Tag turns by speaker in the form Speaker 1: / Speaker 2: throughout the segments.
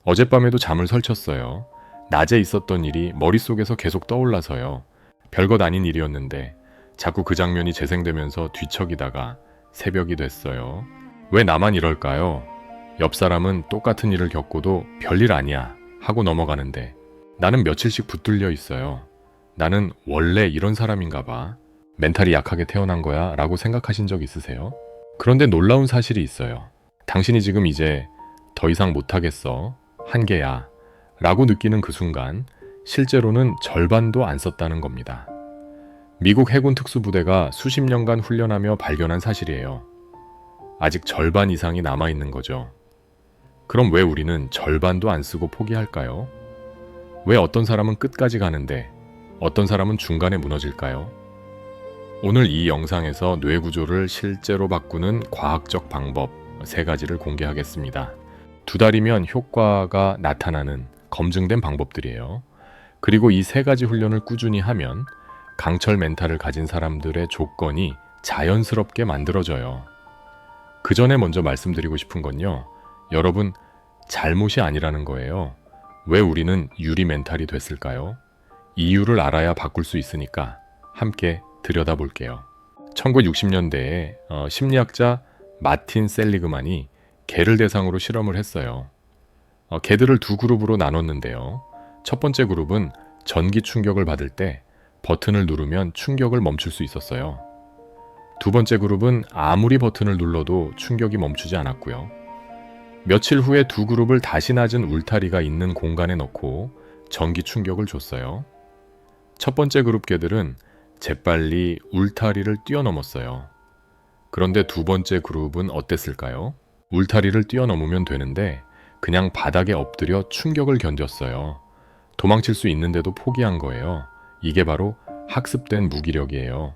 Speaker 1: 어젯밤에도 잠을 설쳤어요. 낮에 있었던 일이 머릿속에서 계속 떠올라서요. 별것 아닌 일이었는데 자꾸 그 장면이 재생되면서 뒤척이다가 새벽이 됐어요. 왜 나만 이럴까요? 옆 사람은 똑같은 일을 겪고도 별일 아니야 하고 넘어가는데 나는 며칠씩 붙들려 있어요. 나는 원래 이런 사람인가 봐. 멘탈이 약하게 태어난 거야 라고 생각하신 적 있으세요? 그런데 놀라운 사실이 있어요. 당신이 지금 이제 더 이상 못하겠어. 한계야. 라고 느끼는 그 순간 실제로는 절반도 안 썼다는 겁니다. 미국 해군 특수부대가 수십 년간 훈련하며 발견한 사실이에요. 아직 절반 이상이 남아있는 거죠. 그럼 왜 우리는 절반도 안 쓰고 포기할까요? 왜 어떤 사람은 끝까지 가는데 어떤 사람은 중간에 무너질까요? 오늘 이 영상에서 뇌 구조를 실제로 바꾸는 과학적 방법 3가지를 공개하겠습니다. 2달이면 효과가 나타나는 검증된 방법들이에요. 그리고 이 3가지 훈련을 꾸준히 하면 강철 멘탈을 가진 사람들의 조건이 자연스럽게 만들어져요. 그 전에 먼저 말씀드리고 싶은 건요. 여러분, 잘못이 아니라는 거예요. 왜 우리는 유리 멘탈이 됐을까요? 이유를 알아야 바꿀 수 있으니까 함께 들여다볼게요. 1960년대에 심리학자 마틴 셀리그만이 개를 대상으로 실험을 했어요. 개들을 2그룹으로 나눴는데요. 첫 번째 그룹은 전기 충격을 받을 때 버튼을 누르면 충격을 멈출 수 있었어요. 두 번째 그룹은 아무리 버튼을 눌러도 충격이 멈추지 않았고요. 며칠 후에 2그룹을 다시 낮은 울타리가 있는 공간에 넣고 전기 충격을 줬어요. 첫 번째 그룹 개들은 재빨리 울타리를 뛰어넘었어요. 그런데 2번째 그룹은 어땠을까요? 울타리를 뛰어넘으면 되는데 그냥 바닥에 엎드려 충격을 견뎠어요. 도망칠 수 있는데도 포기한 거예요. 이게 바로 학습된 무기력이에요.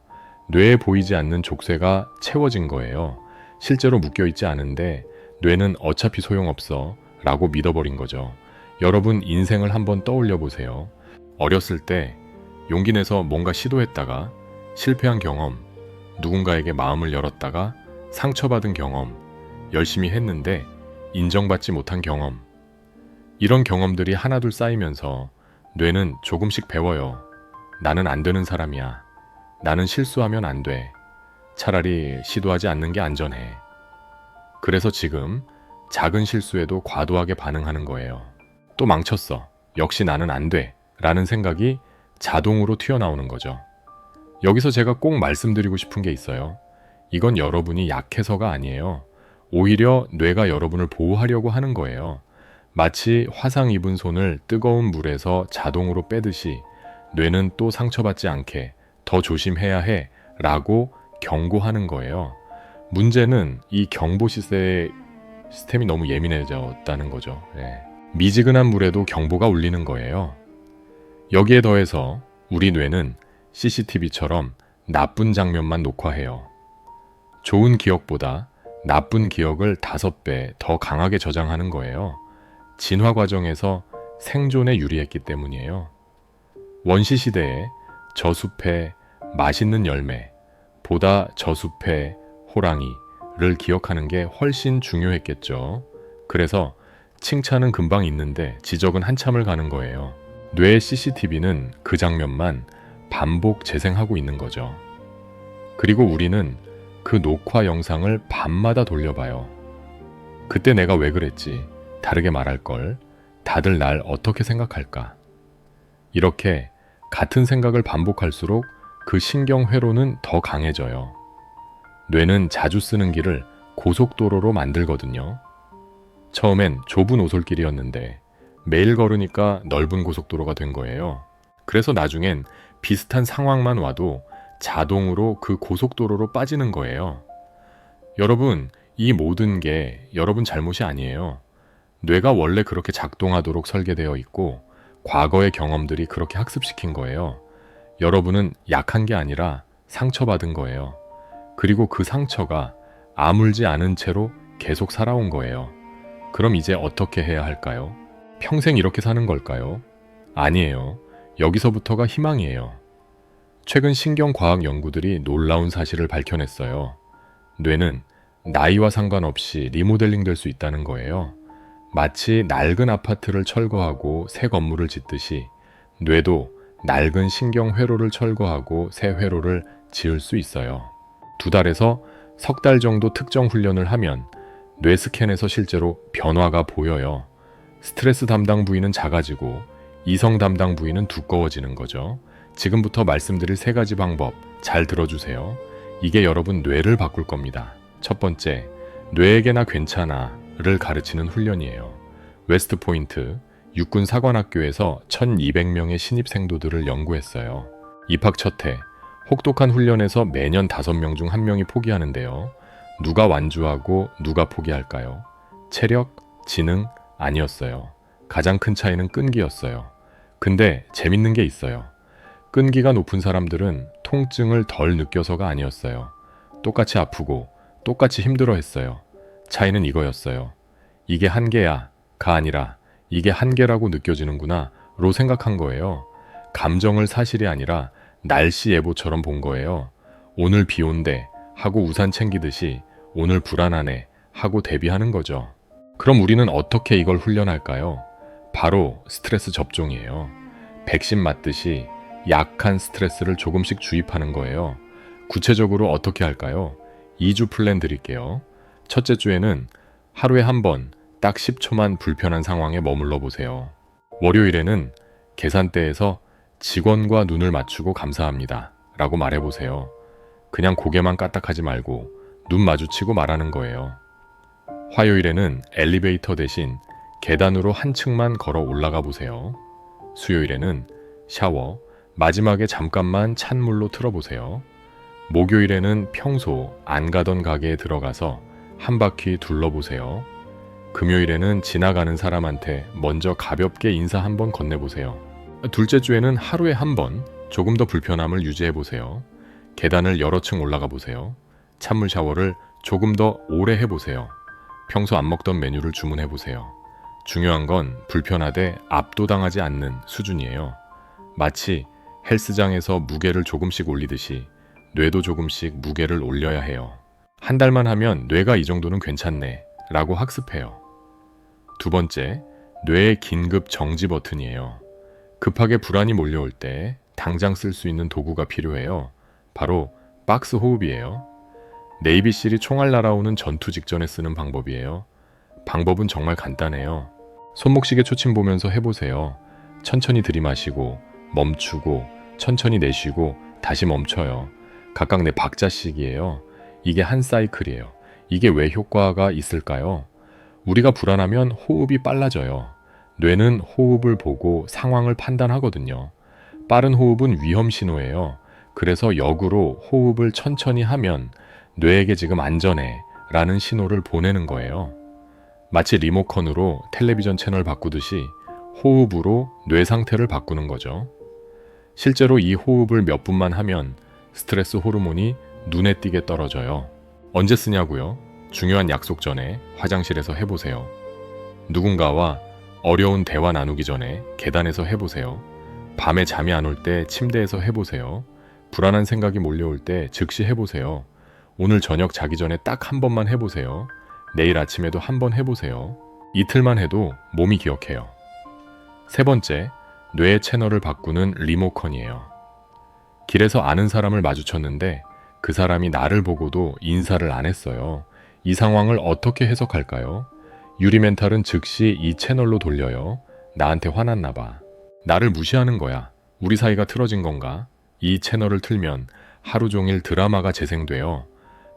Speaker 1: 뇌에 보이지 않는 족쇄가 채워진 거예요. 실제로 묶여있지 않은데 뇌는 어차피 소용없어 라고 믿어버린 거죠. 여러분 인생을 한번 떠올려 보세요. 어렸을 때 용기 내서 뭔가 시도했다가 실패한 경험, 누군가에게 마음을 열었다가 상처받은 경험, 열심히 했는데 인정받지 못한 경험. 이런 경험들이 하나둘 쌓이면서 뇌는 조금씩 배워요. 나는 안 되는 사람이야. 나는 실수하면 안 돼. 차라리 시도하지 않는 게 안전해. 그래서 지금 작은 실수에도 과도하게 반응하는 거예요. 또 망쳤어. 역시 나는 안 돼. 라는 생각이 자동으로 튀어나오는 거죠. 여기서 제가 꼭 말씀드리고 싶은 게 있어요. 이건 여러분이 약해서가 아니에요. 오히려 뇌가 여러분을 보호하려고 하는 거예요. 마치 화상 입은 손을 뜨거운 물에서 자동으로 빼듯이 뇌는 또 상처받지 않게 더 조심해야 해 라고 경고하는 거예요. 문제는 이 경보 시스템이 너무 예민해졌다는 거죠. 미지근한 물에도 경보가 울리는 거예요. 여기에 더해서 우리 뇌는 CCTV처럼 나쁜 장면만 녹화해요. 좋은 기억보다 나쁜 기억을 5배 더 강하게 저장하는 거예요. 진화 과정에서 생존에 유리했기 때문이에요. 원시 시대에 저숲의 맛있는 열매보다 저숲의 호랑이를 기억하는 게 훨씬 중요했겠죠. 그래서 칭찬은 금방 있는데 지적은 한참을 가는 거예요. 뇌의 CCTV는 그 장면만 반복 재생하고 있는 거죠. 그리고 우리는 그 녹화 영상을 밤마다 돌려봐요. 그때 내가 왜 그랬지? 다르게 말할걸? 다들 날 어떻게 생각할까? 이렇게 같은 생각을 반복할수록 그 신경회로는 더 강해져요. 뇌는 자주 쓰는 길을 고속도로로 만들거든요. 처음엔 좁은 오솔길이었는데 매일 걸으니까 넓은 고속도로가 된 거예요. 그래서 나중엔 비슷한 상황만 와도 자동으로 그 고속도로로 빠지는 거예요. 여러분, 이 모든 게 여러분 잘못이 아니에요. 뇌가 원래 그렇게 작동하도록 설계되어 있고 과거의 경험들이 그렇게 학습시킨 거예요. 여러분은 약한 게 아니라 상처받은 거예요. 그리고 그 상처가 아물지 않은 채로 계속 살아온 거예요. 그럼 이제 어떻게 해야 할까요? 평생 이렇게 사는 걸까요? 아니에요. 여기서부터가 희망이에요. 최근 신경과학 연구들이 놀라운 사실을 밝혀냈어요. 뇌는 나이와 상관없이 리모델링 될 수 있다는 거예요. 마치 낡은 아파트를 철거하고 새 건물을 짓듯이 뇌도 낡은 신경 회로를 철거하고 새 회로를 지을 수 있어요. 2달에서 석 달 정도 특정 훈련을 하면 뇌 스캔에서 실제로 변화가 보여요. 스트레스 담당 부위는 작아지고 이성 담당 부위는 두꺼워지는 거죠. 지금부터 말씀드릴 3가지 방법 잘 들어주세요. 이게 여러분 뇌를 바꿀 겁니다. 첫 번째, 뇌에게나 괜찮아를 가르치는 훈련이에요. 웨스트포인트 육군 사관학교에서 1200명의 신입생도들을 연구했어요. 입학 첫 해, 혹독한 훈련에서 매년 5명 중 1명이 포기하는데요. 누가 완주하고 누가 포기할까요? 체력, 지능 아니었어요. 가장 큰 차이는 끈기였어요. 근데 재밌는 게 있어요. 끈기가 높은 사람들은 통증을 덜 느껴서가 아니었어요. 똑같이 아프고 똑같이 힘들어 했어요. 차이는 이거였어요. 이게 한계야 가 아니라 이게 한계라고 느껴지는구나 로 생각한 거예요. 감정을 사실이 아니라 날씨 예보처럼 본 거예요. 오늘 비 온대 하고 우산 챙기듯이 오늘 불안하네 하고 대비하는 거죠. 그럼 우리는 어떻게 이걸 훈련할까요? 바로 스트레스 접종이에요. 백신 맞듯이 약한 스트레스를 조금씩 주입하는 거예요. 구체적으로 어떻게 할까요? 2주 플랜 드릴게요. 첫째 주에는 하루에 한 번 딱 10초만 불편한 상황에 머물러 보세요. 월요일에는 계산대에서 직원과 눈을 맞추고 감사합니다 라고 말해보세요. 그냥 고개만 까딱하지 말고 눈 마주치고 말하는 거예요. 화요일에는 엘리베이터 대신 계단으로 한 층만 걸어 올라가 보세요. 수요일에는 샤워, 마지막에 잠깐만 찬물로 틀어보세요. 목요일에는 평소 안 가던 가게에 들어가서 한 바퀴 둘러보세요. 금요일에는 지나가는 사람한테 먼저 가볍게 인사 한번 건네보세요. 둘째 주에는 하루에 한 번 조금 더 불편함을 유지해보세요. 계단을 여러 층 올라가 보세요. 찬물 샤워를 조금 더 오래 해보세요. 평소 안 먹던 메뉴를 주문해보세요. 중요한 건 불편하되 압도당하지 않는 수준이에요. 마치 헬스장에서 무게를 조금씩 올리듯이 뇌도 조금씩 무게를 올려야 해요. 한 달만 하면 뇌가 이 정도는 괜찮네 라고 학습해요. 두 번째, 뇌의 긴급 정지 버튼이에요. 급하게 불안이 몰려올 때 당장 쓸 수 있는 도구가 필요해요. 바로 박스 호흡이에요. 네이비실이 총알 날아오는 전투 직전에 쓰는 방법이에요. 방법은 정말 간단해요. 손목시계 초침 보면서 해보세요. 천천히 들이마시고 멈추고 천천히 내쉬고 다시 멈춰요. 각각 내 박자씩이에요. 이게 한 사이클이에요. 이게 왜 효과가 있을까요? 우리가 불안하면 호흡이 빨라져요. 뇌는 호흡을 보고 상황을 판단하거든요. 빠른 호흡은 위험 신호예요. 그래서 역으로 호흡을 천천히 하면 뇌에게 지금 안전해 라는 신호를 보내는 거예요. 마치 리모컨으로 텔레비전 채널 바꾸듯이 호흡으로 뇌 상태를 바꾸는 거죠. 실제로 이 호흡을 몇 분만 하면 스트레스 호르몬이 눈에 띄게 떨어져요. 언제 쓰냐고요? 중요한 약속 전에 화장실에서 해보세요. 누군가와 어려운 대화 나누기 전에 계단에서 해보세요. 밤에 잠이 안 올 때 침대에서 해보세요. 불안한 생각이 몰려올 때 즉시 해보세요. 오늘 저녁 자기 전에 딱 한 번만 해보세요. 내일 아침에도 한 번 해보세요. 이틀만 해도 몸이 기억해요. 세 번째, 뇌의 채널을 바꾸는 리모컨이에요. 길에서 아는 사람을 마주쳤는데 그 사람이 나를 보고도 인사를 안 했어요. 이 상황을 어떻게 해석할까요? 유리멘탈은 즉시 이 채널로 돌려요. 나한테 화났나 봐. 나를 무시하는 거야. 우리 사이가 틀어진 건가? 이 채널을 틀면 하루 종일 드라마가 재생돼요.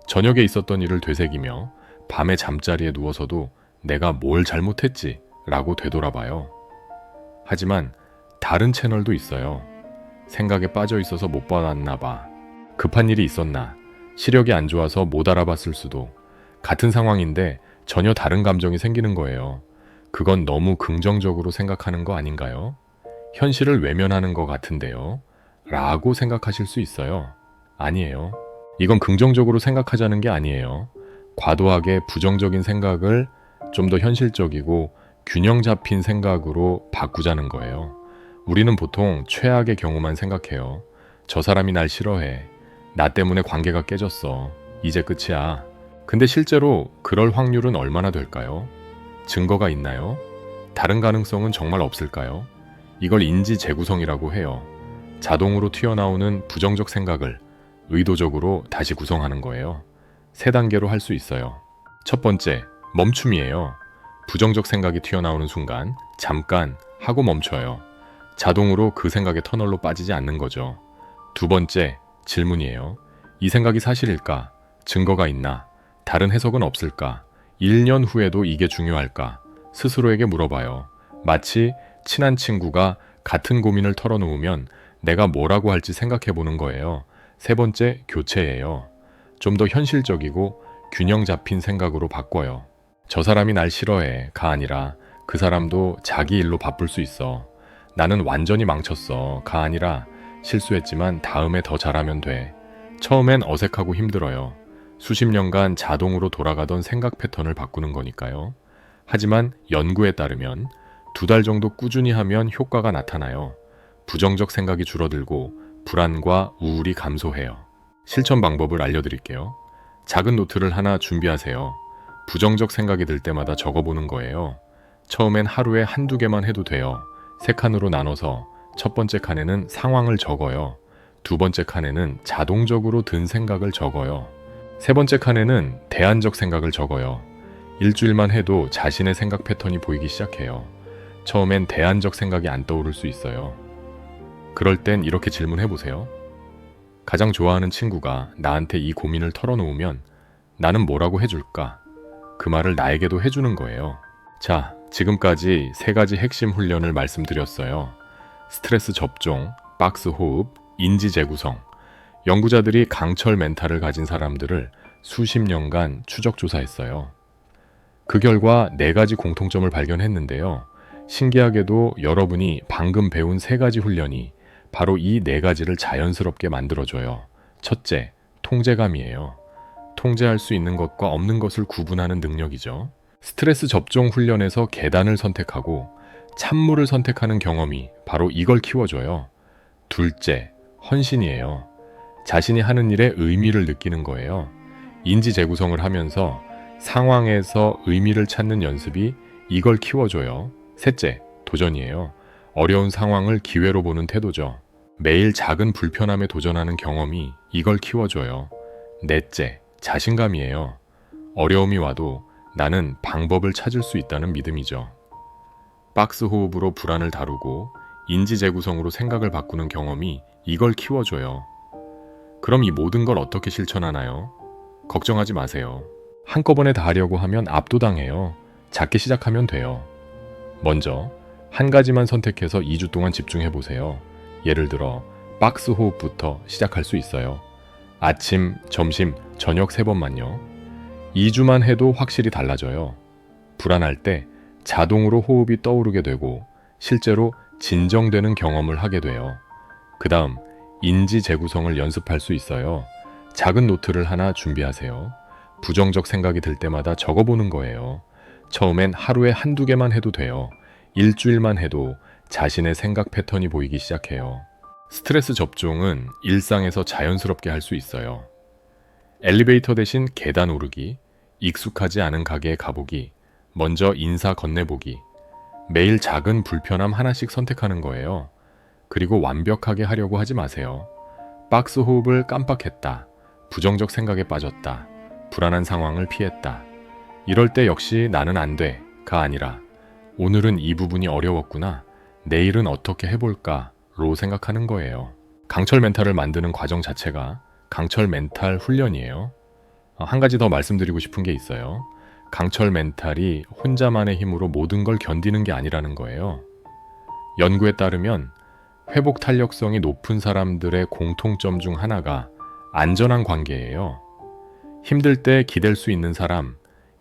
Speaker 1: 저녁에 있었던 일을 되새기며 밤에 잠자리에 누워서도 내가 뭘 잘못했지? 라고 되돌아봐요. 하지만 다른 채널도 있어요. 생각에 빠져 있어서 못 받았나 봐. 급한 일이 있었나? 시력이 안 좋아서 못 알아봤을 수도. 같은 상황인데 전혀 다른 감정이 생기는 거예요. 그건 너무 긍정적으로 생각하는 거 아닌가요? 현실을 외면하는 것 같은데요. 라고 생각하실 수 있어요. 아니에요. 이건 긍정적으로 생각하자는 게 아니에요. 과도하게 부정적인 생각을 좀 더 현실적이고 균형 잡힌 생각으로 바꾸자는 거예요. 우리는 보통 최악의 경우만 생각해요. 저 사람이 날 싫어해. 나 때문에 관계가 깨졌어. 이제 끝이야. 근데 실제로 그럴 확률은 얼마나 될까요? 증거가 있나요? 다른 가능성은 정말 없을까요? 이걸 인지 재구성이라고 해요. 자동으로 튀어나오는 부정적 생각을 의도적으로 다시 구성하는 거예요. 세 단계로 할 수 있어요. 첫 번째, 멈춤이에요. 부정적 생각이 튀어나오는 순간 잠깐 하고 멈춰요. 자동으로 그 생각의 터널로 빠지지 않는 거죠. 두 번째, 질문이에요. 이 생각이 사실일까? 증거가 있나? 다른 해석은 없을까? 1년 후에도 이게 중요할까? 스스로에게 물어봐요. 마치 친한 친구가 같은 고민을 털어놓으면 내가 뭐라고 할지 생각해보는 거예요. 세 번째, 교체예요. 좀 더 현실적이고 균형 잡힌 생각으로 바꿔요. 저 사람이 날 싫어해.가 아니라 그 사람도 자기 일로 바쁠 수 있어. 나는 완전히 망쳤어.가 아니라 실수했지만 다음에 더 잘하면 돼. 처음엔 어색하고 힘들어요. 수십 년간 자동으로 돌아가던 생각 패턴을 바꾸는 거니까요. 하지만 연구에 따르면 2달 정도 꾸준히 하면 효과가 나타나요. 부정적 생각이 줄어들고 불안과 우울이 감소해요. 실천 방법을 알려드릴게요. 작은 노트를 하나 준비하세요. 부정적 생각이 들 때마다 적어보는 거예요. 처음엔 하루에 한두 개만 해도 돼요. 3칸으로 나눠서 첫 번째 칸에는 상황을 적어요. 두 번째 칸에는 자동적으로 든 생각을 적어요. 세 번째 칸에는 대안적 생각을 적어요. 일주일만 해도 자신의 생각 패턴이 보이기 시작해요. 처음엔 대안적 생각이 안 떠오를 수 있어요. 그럴 땐 이렇게 질문해보세요. 가장 좋아하는 친구가 나한테 이 고민을 털어놓으면 나는 뭐라고 해줄까? 그 말을 나에게도 해주는 거예요. 자, 지금까지 3가지 핵심 훈련을 말씀드렸어요. 스트레스 접종, 박스 호흡, 인지 재구성. 연구자들이 강철 멘탈을 가진 사람들을 수십 년간 추적 조사했어요. 그 결과 4가지 공통점을 발견했는데요. 신기하게도 여러분이 방금 배운 3가지 훈련이 바로 이 4가지를 자연스럽게 만들어줘요. 첫째, 통제감이에요. 통제할 수 있는 것과 없는 것을 구분하는 능력이죠. 스트레스 접종 훈련에서 계단을 선택하고 찬물을 선택하는 경험이 바로 이걸 키워줘요. 둘째, 헌신이에요. 자신이 하는 일에 의미를 느끼는 거예요. 인지 재구성을 하면서 상황에서 의미를 찾는 연습이 이걸 키워줘요. 셋째, 도전이에요. 어려운 상황을 기회로 보는 태도죠. 매일 작은 불편함에 도전하는 경험이 이걸 키워줘요. 넷째, 자신감이에요. 어려움이 와도 나는 방법을 찾을 수 있다는 믿음이죠. 박스 호흡으로 불안을 다루고 인지 재구성으로 생각을 바꾸는 경험이 이걸 키워줘요. 그럼 이 모든 걸 어떻게 실천하나요? 걱정하지 마세요. 한꺼번에 다 하려고 하면 압도당해요. 작게 시작하면 돼요. 먼저 한 가지만 선택해서 2주 동안 집중해보세요. 예를 들어 박스 호흡부터 시작할 수 있어요. 아침, 점심, 저녁 3번만요. 2주만 해도 확실히 달라져요. 불안할 때 자동으로 호흡이 떠오르게 되고 실제로 진정되는 경험을 하게 돼요. 그 다음 인지 재구성을 연습할 수 있어요. 작은 노트를 하나 준비하세요. 부정적 생각이 들 때마다 적어보는 거예요. 처음엔 하루에 한두 개만 해도 돼요. 일주일만 해도 자신의 생각 패턴이 보이기 시작해요. 스트레스 접종은 일상에서 자연스럽게 할 수 있어요. 엘리베이터 대신 계단 오르기, 익숙하지 않은 가게에 가보기, 먼저 인사 건네보기, 매일 작은 불편함 하나씩 선택하는 거예요. 그리고 완벽하게 하려고 하지 마세요. 박스 호흡을 깜빡했다. 부정적 생각에 빠졌다. 불안한 상황을 피했다. 이럴 때 역시 나는 안 돼가 아니라 오늘은 이 부분이 어려웠구나. 내일은 어떻게 해볼까로 생각하는 거예요. 강철 멘탈을 만드는 과정 자체가 강철 멘탈 훈련이에요. 한 가지 더 말씀드리고 싶은 게 있어요. 강철 멘탈이 혼자만의 힘으로 모든 걸 견디는 게 아니라는 거예요. 연구에 따르면 회복 탄력성이 높은 사람들의 공통점 중 하나가 안전한 관계예요. 힘들 때 기댈 수 있는 사람,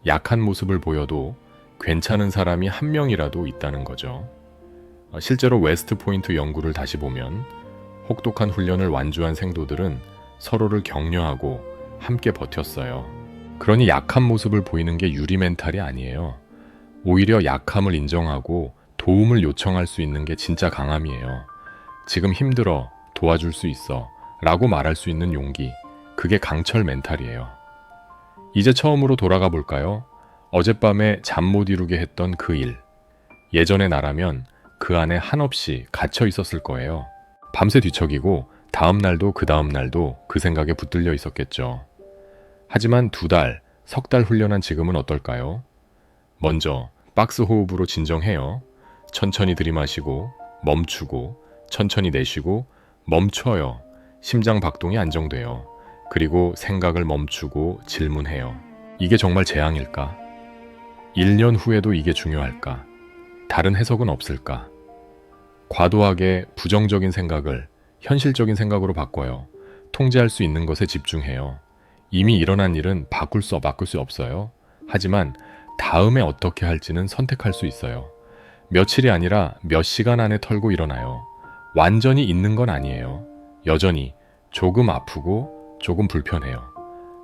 Speaker 1: 약한 모습을 보여도 괜찮은 사람이 한 명이라도 있다는 거죠. 실제로 웨스트 포인트 연구를 다시 보면 혹독한 훈련을 완주한 생도들은 서로를 격려하고 함께 버텼어요. 그러니 약한 모습을 보이는 게 유리 멘탈이 아니에요. 오히려 약함을 인정하고 도움을 요청할 수 있는 게 진짜 강함이에요. 지금 힘들어, 도와줄 수 있어 라고 말할 수 있는 용기, 그게 강철 멘탈이에요. 이제 처음으로 돌아가 볼까요? 어젯밤에 잠 못 이루게 했던 그 일. 예전의 나라면 그 안에 한없이 갇혀 있었을 거예요. 밤새 뒤척이고 다음 날도 그 다음 날도 그 생각에 붙들려 있었겠죠. 하지만 2달, 3달 훈련한 지금은 어떨까요? 먼저 박스 호흡으로 진정해요. 천천히 들이마시고 멈추고 천천히 내쉬고 멈춰요. 심장 박동이 안정돼요. 그리고 생각을 멈추고 질문해요. 이게 정말 재앙일까? 1년 후에도 이게 중요할까? 다른 해석은 없을까? 과도하게 부정적인 생각을 현실적인 생각으로 바꿔요. 통제할 수 있는 것에 집중해요. 이미 일어난 일은 바꿀 수 없어요. 하지만 다음에 어떻게 할지는 선택할 수 있어요. 며칠이 아니라 몇 시간 안에 털고 일어나요. 완전히 있는 건 아니에요. 여전히 조금 아프고 조금 불편해요.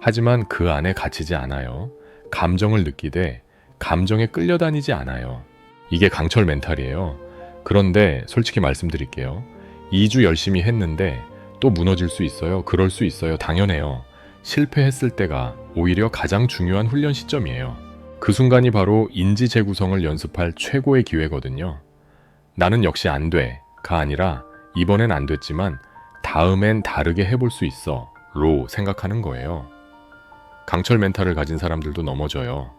Speaker 1: 하지만 그 안에 갇히지 않아요. 감정을 느끼되 감정에 끌려다니지 않아요. 이게 강철 멘탈이에요. 그런데 솔직히 말씀드릴게요. 2주 열심히 했는데 또 무너질 수 있어요. 그럴 수 있어요. 당연해요. 실패했을 때가 오히려 가장 중요한 훈련 시점이에요. 그 순간이 바로 인지 재구성을 연습할 최고의 기회거든요. 나는 역시 안 돼가 아니라 이번엔 안 됐지만 다음엔 다르게 해볼 수 있어 로 생각하는 거예요. 강철 멘탈을 가진 사람들도 넘어져요.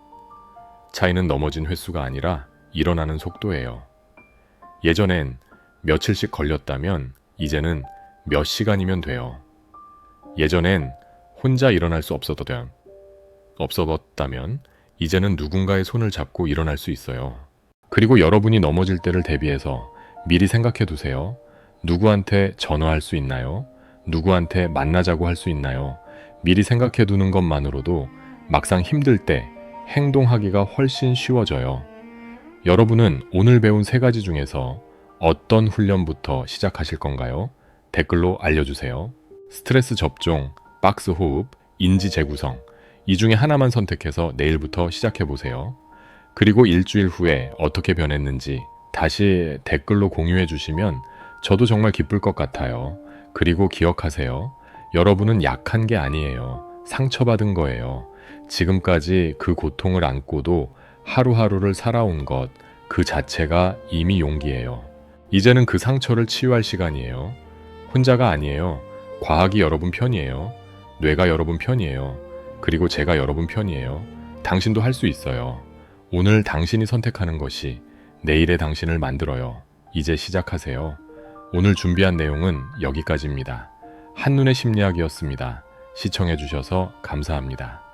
Speaker 1: 차이는 넘어진 횟수가 아니라 일어나는 속도예요. 예전엔 며칠씩 걸렸다면 이제는 몇 시간이면 돼요. 예전엔 혼자 일어날 수 없었다면 이제는 누군가의 손을 잡고 일어날 수 있어요. 그리고 여러분이 넘어질 때를 대비해서 미리 생각해 두세요. 누구한테 전화할 수 있나요? 누구한테 만나자고 할 수 있나요? 미리 생각해 두는 것만으로도 막상 힘들 때 행동하기가 훨씬 쉬워져요. 여러분은 오늘 배운 3가지 중에서 어떤 훈련부터 시작하실 건가요? 댓글로 알려주세요. 스트레스 접종, 박스 호흡, 인지 재구성. 이 중에 하나만 선택해서 내일부터 시작해보세요. 그리고 일주일 후에 어떻게 변했는지 다시 댓글로 공유해 주시면 저도 정말 기쁠 것 같아요. 그리고 기억하세요. 여러분은 약한 게 아니에요. 상처받은 거예요. 지금까지 그 고통을 안고도 하루하루를 살아온 것, 그 자체가 이미 용기예요. 이제는 그 상처를 치유할 시간이에요. 혼자가 아니에요. 과학이 여러분 편이에요. 뇌가 여러분 편이에요. 그리고 제가 여러분 편이에요. 당신도 할 수 있어요. 오늘 당신이 선택하는 것이 내일의 당신을 만들어요. 이제 시작하세요. 오늘 준비한 내용은 여기까지입니다. 한눈의 심리학이었습니다. 시청해주셔서 감사합니다.